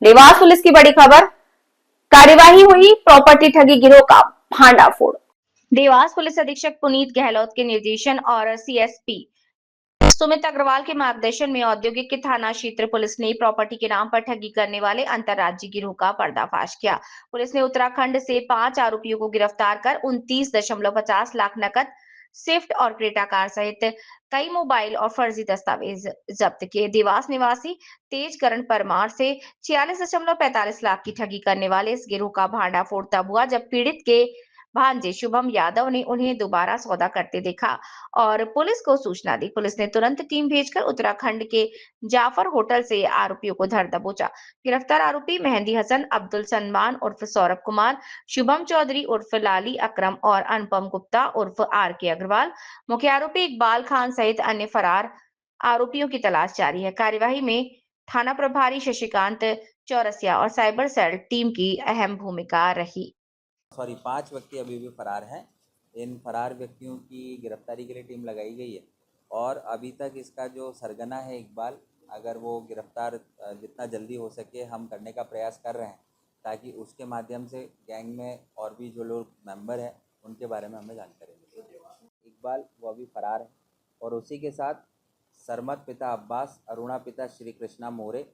Dewas police की बड़ी खबर, कार्यवाही हुई, प्रॉपर्टी ठगी गिरोह का भांडाफोड़। देवास पुलिस अधीक्षक पुनीत गहलोत के निर्देशन और सीएसपी सुमित अग्रवाल के मार्गदर्शन में औद्योगिक के थाना क्षेत्र पुलिस ने प्रॉपर्टी के नाम पर ठगी करने वाले अंतर्राज्यीय गिरोह का पर्दाफाश किया। पुलिस ने उत्तराखंड से 5 आरोपियों को गिरफ्तार कर 29.50 लाख नकद, स्विफ्ट और क्रेटा कार सहित कई मोबाइल और फर्जी दस्तावेज जब्त किए। देवास निवासी तेजकरण परमार से 46.45 लाख की ठगी करने वाले इस गिरोह का भांडाफोड़ तब हुआ जब पीड़ित के भांजे शुभम यादव ने उन्हें दोबारा सौदा करते देखा और पुलिस को सूचना दी। पुलिस ने तुरंत टीम भेजकर उत्तराखंड के जाफर होटल से आरोपियों को धर दबोचा। गिरफ्तार आरोपी मेहंदी हसन, अब्दुल सलमान उर्फ सौरभ कुमार, शुभम चौधरी उर्फ लाली अकरम और अनुपम गुप्ता उर्फ आर.के. अग्रवाल, मुख्य आरोपी इकबाल खान सहित अन्य फरार आरोपियों की तलाश जारी है। कार्यवाही में थाना प्रभारी शशिकांत चौरसिया और साइबर सेल टीम की अहम भूमिका रही। 5 व्यक्ति अभी भी फरार हैं। इन फरार व्यक्तियों की गिरफ्तारी के लिए टीम लगाई गई है और अभी तक इसका जो सरगना है इकबाल, अगर वो गिरफ्तार जितना जल्दी हो सके हम करने का प्रयास कर रहे हैं ताकि उसके माध्यम से गैंग में और भी जो लोग मेंबर हैं उनके बारे में हमें जानकारी मिले। इकबाल वो अभी फरार है और उसी के साथ सरमत पिता अब्बास, अरुणा पिता श्री कृष्णा मोरे,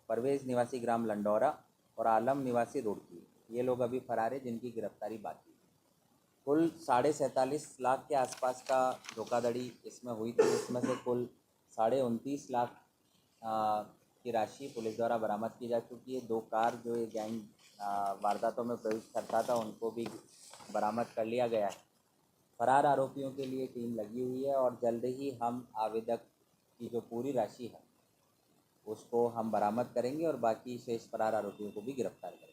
परवेज निवासी ग्राम लंडौरा और आलम निवासी रुड़की, ये लोग अभी फरार है जिनकी गिरफ्तारी बाकी है। कुल 47.5 लाख के आसपास का धोखाधड़ी इसमें हुई थी, इसमें से कुल 29.5 लाख की राशि पुलिस द्वारा बरामद की जा चुकी है। 2 कार जो ये गैंग वारदातों में प्रवेश करता था उनको भी बरामद कर लिया गया है। फरार आरोपियों के लिए टीम लगी हुई है और जल्द ही हम आवेदक की जो पूरी राशि है उसको हम बरामद करेंगे और बाकी शेष फरार आरोपियों को भी गिरफ्तार करेंगे।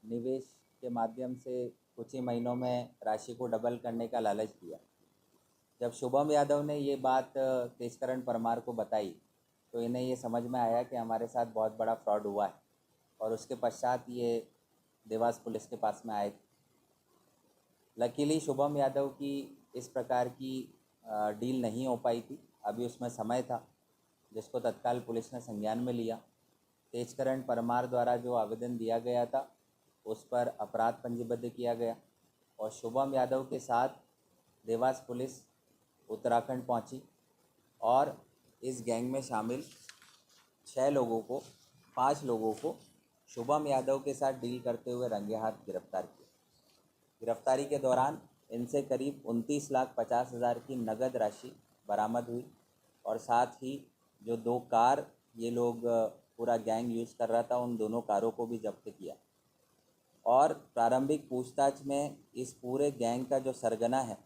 निवेश के माध्यम से कुछ ही महीनों में राशि को डबल करने का लालच दिया। जब शुभम यादव ने ये बात तेजकरण परमार को बताई तो इन्हें ये समझ में आया कि हमारे साथ बहुत बड़ा फ्रॉड हुआ है और उसके पश्चात ये देवास पुलिस के पास में आए थे। लकीली शुभम यादव की इस प्रकार की डील नहीं हो पाई थी, अभी उसमें समय था जिसको तत्काल पुलिस ने संज्ञान में लिया। तेजकरण परमार द्वारा जो आवेदन दिया गया था उस पर अपराध पंजीबद्ध किया गया और शुभम यादव के साथ देवास पुलिस उत्तराखंड पहुंची और इस गैंग में शामिल 5 लोगों को शुभम यादव के साथ डील करते हुए रंगे हाथ गिरफ्तार किया। गिरफ्तारी के दौरान इनसे करीब 29,50,000 की नगद राशि बरामद हुई और साथ ही जो 2 कार ये लोग पूरा गैंग यूज़ कर रहा था उन दोनों कारों को भी जब्त किया और प्रारंभिक पूछताछ में इस पूरे गैंग का जो सरगना है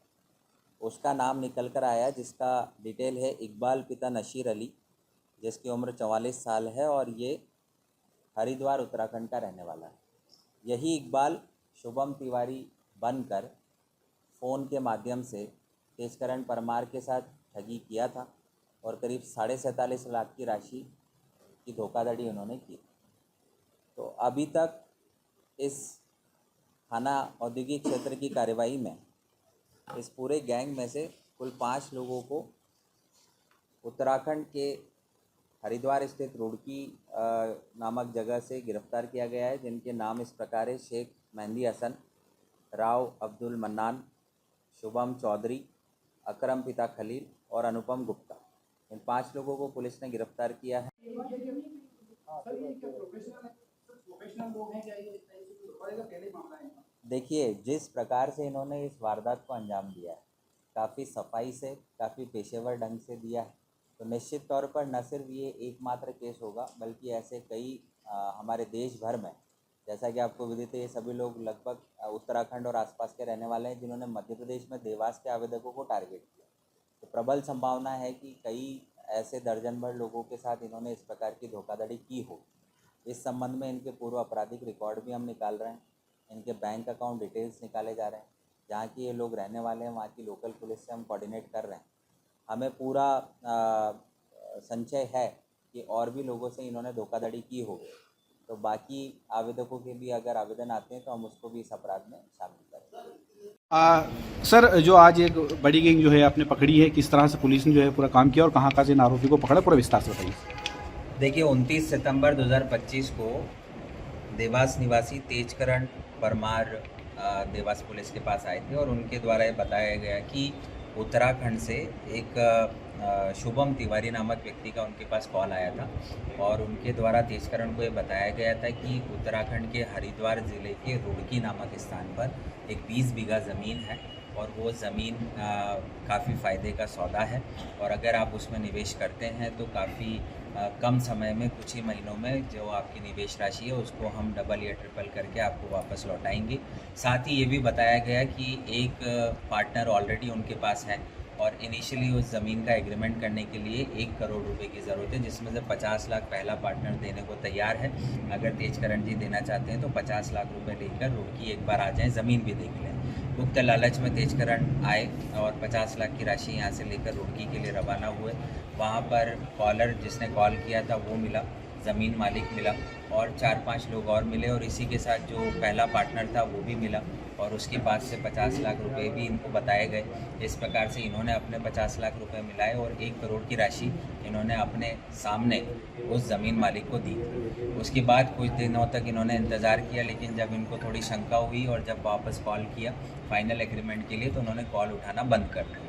उसका नाम निकल कर आया, जिसका डिटेल है इकबाल पिता नशीर अली, जिसकी उम्र 44 साल है और ये हरिद्वार उत्तराखंड का रहने वाला है। यही इकबाल शुभम तिवारी बनकर फ़ोन के माध्यम से तेजकरण परमार के साथ ठगी किया था और करीब 47.5 लाख की राशि की धोखाधड़ी उन्होंने की। तो अभी तक इस थाना औद्योगिक क्षेत्र की कार्यवाही में इस पूरे गैंग में से कुल 5 लोगों को उत्तराखंड के हरिद्वार स्थित रुड़की नामक जगह से गिरफ्तार किया गया है, जिनके नाम इस प्रकार है: शेख मेहंदी हसन, राव अब्दुल मन्नान, शुभम चौधरी, अकरम पिता खलील और अनुपम गुप्ता। इन 5 लोगों को पुलिस ने गिरफ्तार किया है। देखिए, जिस प्रकार से इन्होंने इस वारदात को अंजाम दिया है, काफ़ी सफाई से, काफ़ी पेशेवर ढंग से दिया है, तो निश्चित तौर पर न सिर्फ ये एकमात्र केस होगा बल्कि ऐसे कई हमारे देश भर में, जैसा कि आपको विदित है, ये सभी लोग लगभग उत्तराखंड और आसपास के रहने वाले हैं जिन्होंने मध्य प्रदेश में देवास के आवेदकों को टारगेट किया। तो प्रबल संभावना है कि कई ऐसे दर्जन भर लोगों के साथ इन्होंने इस प्रकार की धोखाधड़ी की हो। इस संबंध में इनके पूर्व आपराधिक रिकॉर्ड भी हम निकाल रहे हैं, इनके बैंक अकाउंट डिटेल्स निकाले जा रहे हैं, जहाँ की ये लोग रहने वाले हैं वहाँ की लोकल पुलिस से हम कोऑर्डिनेट कर रहे हैं। हमें पूरा संशय है कि और भी लोगों से इन्होंने धोखाधड़ी की हो, तो बाकी आवेदकों के भी अगर आवेदन आते हैं तो हम उसको भी इस अपराध में शामिल करेंगे। सर, जो आज एक बड़ी गैंग जो है आपने पकड़ी है, किस तरह से पुलिस ने जो है पूरा काम किया और कहाँ से इन आरोपी को पकड़ा, पूरा विस्तार से बताइए। देखिए 29 सितंबर 2025 को देवास निवासी तेजकरण परमार देवास पुलिस के पास आए थे और उनके द्वारा ये बताया गया कि उत्तराखंड से एक शुभम तिवारी नामक व्यक्ति का उनके पास कॉल आया था और उनके द्वारा तेजकरण को ये बताया गया था कि उत्तराखंड के हरिद्वार ज़िले के रुड़की नामक स्थान पर एक 20 बीघा ज़मीन है और वो ज़मीन काफ़ी फ़ायदे का सौदा है और अगर आप उसमें निवेश करते हैं तो काफ़ी कम समय में कुछ ही महीनों में जो आपकी निवेश राशि है उसको हम डबल या ट्रिपल करके आपको वापस लौटाएंगे। साथ ही ये भी बताया गया कि एक पार्टनर ऑलरेडी उनके पास है और इनिशियली उस ज़मीन का एग्रीमेंट करने के लिए 1 करोड़ रुपए की ज़रूरत है, जिसमें से 50 लाख पहला पार्टनर देने को तैयार है। अगर तेजकरण जी देना चाहते हैं तो 50 लाख रुपए लेकर रुड़की एक बार आ जाएं, ज़मीन भी देख लें। उक्त लालच में तेजकरण आए और 50 लाख की राशि यहाँ से लेकर रुड़की के लिए रवाना हुए। वहाँ पर कॉलर जिसने कॉल किया था वो मिला, ज़मीन मालिक मिला और 4-5 लोग और मिले और इसी के साथ जो पहला पार्टनर था वो भी मिला और उसके पास से 50 लाख रुपए भी इनको बताए गए। इस प्रकार से इन्होंने अपने 50 लाख रुपए मिलाए और 1 करोड़ की राशि इन्होंने अपने सामने उस ज़मीन मालिक को दी। उसके बाद कुछ दिनों तक इन्होंने इंतज़ार किया, लेकिन जब इनको थोड़ी शंका हुई और जब वापस कॉल किया फाइनल एग्रीमेंट के लिए तो उन्होंने कॉल उठाना बंद कर दिया।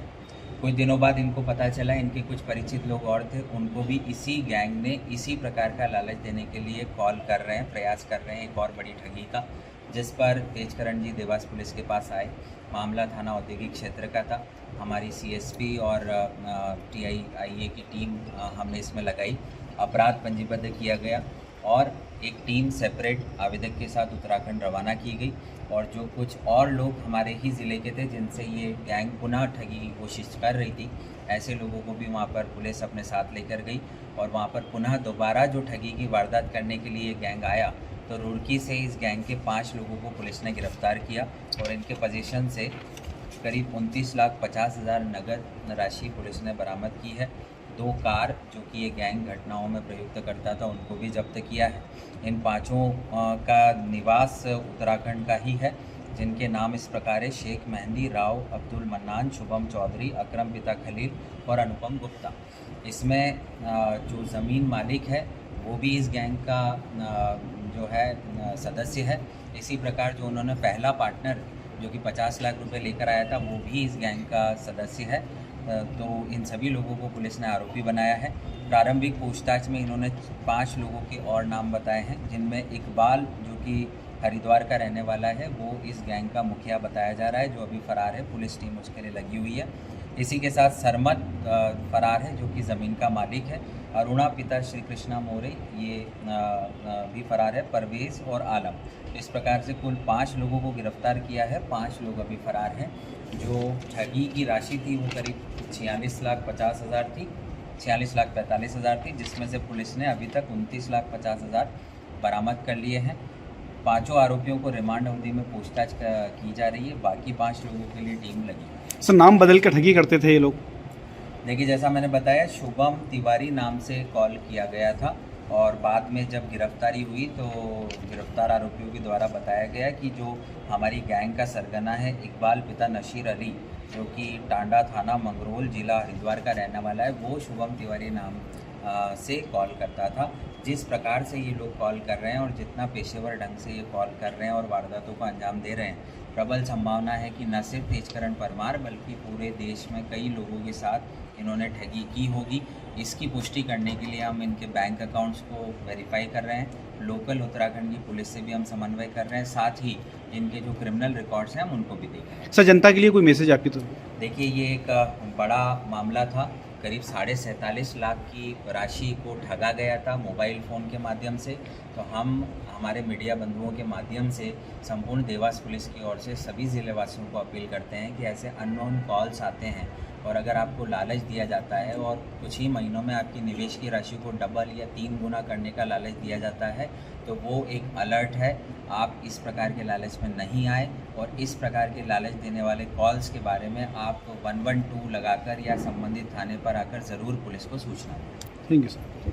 कुछ दिनों बाद इनको पता चला इनके कुछ परिचित लोग और थे, उनको भी इसी गैंग ने इसी प्रकार का लालच देने के लिए कॉल कर रहे हैं, प्रयास कर रहे हैं एक और बड़ी ठगी का, जिस पर तेजकरण जी देवास पुलिस के पास आए। मामला थाना औद्योगिक क्षेत्र का था। हमारी CSP और TIA की टीम हमने इसमें लगाई, अपराध पंजीबद्ध किया गया और एक टीम सेपरेट आवेदक के साथ उत्तराखंड रवाना की गई और जो कुछ और लोग हमारे ही ज़िले के थे जिनसे ये गैंग पुनः ठगी की कोशिश कर रही थी, ऐसे लोगों को भी वहाँ पर पुलिस अपने साथ लेकर गई और वहाँ पर पुनः दोबारा जो ठगी की वारदात करने के लिए ये गैंग आया तो रुड़की से इस गैंग के 5 लोगों को पुलिस ने गिरफ्तार किया और इनके पोजीशन से करीब 29,50,000 नगद राशि पुलिस ने बरामद की है। 2 कार जो कि ये गैंग घटनाओं में प्रयुक्त करता था उनको भी जब्त किया है। इन 5 का निवास उत्तराखंड का ही है, जिनके नाम इस प्रकार है: शेख मेहंदी, राव अब्दुल मन्नान, शुभम चौधरी, अकरम पिता खलील और अनुपम गुप्ता। इसमें जो ज़मीन मालिक है वो भी इस गैंग का जो है सदस्य है। इसी प्रकार जो उन्होंने पहला पार्टनर जो कि 50 लाख रुपए लेकर आया था वो भी इस गैंग का सदस्य है। तो इन सभी लोगों को पुलिस ने आरोपी बनाया है। प्रारंभिक पूछताछ में इन्होंने 5 लोगों के और नाम बताए हैं, जिनमें इकबाल जो कि हरिद्वार का रहने वाला है वो इस गैंग का मुखिया बताया जा रहा है, जो अभी फ़रार है। पुलिस टीम उसके लिए लगी हुई है। इसी के साथ सरमत फ़रार है जो कि ज़मीन का मालिक है। अरुणा पिता श्री कृष्णा मोरे ये भी फ़रार है। परवेज़ और आलम। इस प्रकार से कुल 5 लोगों को गिरफ्तार किया है। 5 लोग अभी फ़रार हैं। जो ठगी की राशि थी वो करीब 46,50,000 थी, 46,45,000 थी, जिसमें से पुलिस ने अभी तक 29,50,000 बरामद कर लिए हैं। 5 आरोपियों को रिमांड अवधि में पूछताछ की जा रही है। बाकी 5 लोगों के लिए टीम लगी है। सर, नाम बदल कर ठगी करते थे ये लोग? देखिए, जैसा मैंने बताया, शुभम तिवारी नाम से कॉल किया गया था और बाद में जब गिरफ्तारी हुई तो गिरफ्तार आरोपियों के द्वारा बताया गया कि जो हमारी गैंग का सरगना है इकबाल पिता नशीर अली, जो कि टांडा थाना मंगरोल जिला हरिद्वार का रहने वाला है, वो शुभम तिवारी नाम से कॉल करता था। जिस प्रकार से ये लोग कॉल कर रहे हैं और जितना पेशेवर ढंग से ये कॉल कर रहे हैं और वारदातों को अंजाम दे रहे हैं, प्रबल संभावना है कि न सिर्फ तेजकरण परमार बल्कि पूरे देश में कई लोगों के साथ इन्होंने ठगी की होगी। इसकी पुष्टि करने के लिए हम इनके बैंक अकाउंट्स को वेरीफाई कर रहे हैं। लोकल उत्तराखंड की पुलिस से भी हम समन्वय कर रहे हैं, साथ ही इनके जो क्रिमिनल रिकॉर्ड्स हैं हम उनको भी देख रहे हैं। सर, जनता के लिए कोई मैसेज आपकी तरफ? देखिए, ये एक बड़ा मामला था। करीब 47.5 लाख की राशि को ठगा गया था मोबाइल फ़ोन के माध्यम से। तो हम हमारे मीडिया बंधुओं के माध्यम से संपूर्ण देवास पुलिस की ओर से सभी ज़िले वासियों को अपील करते हैं कि ऐसे अननोन कॉल्स आते हैं और अगर आपको लालच दिया जाता है और कुछ ही महीनों में आपकी निवेश की राशि को डबल या 3 गुना करने का लालच दिया जाता है, तो वो एक अलर्ट है। आप इस प्रकार के लालच में नहीं आए और इस प्रकार के लालच देने वाले कॉल्स के बारे में आप 112 लगाकर या संबंधित थाने पर आकर ज़रूर पुलिस को सूचना दें। Thank you sir.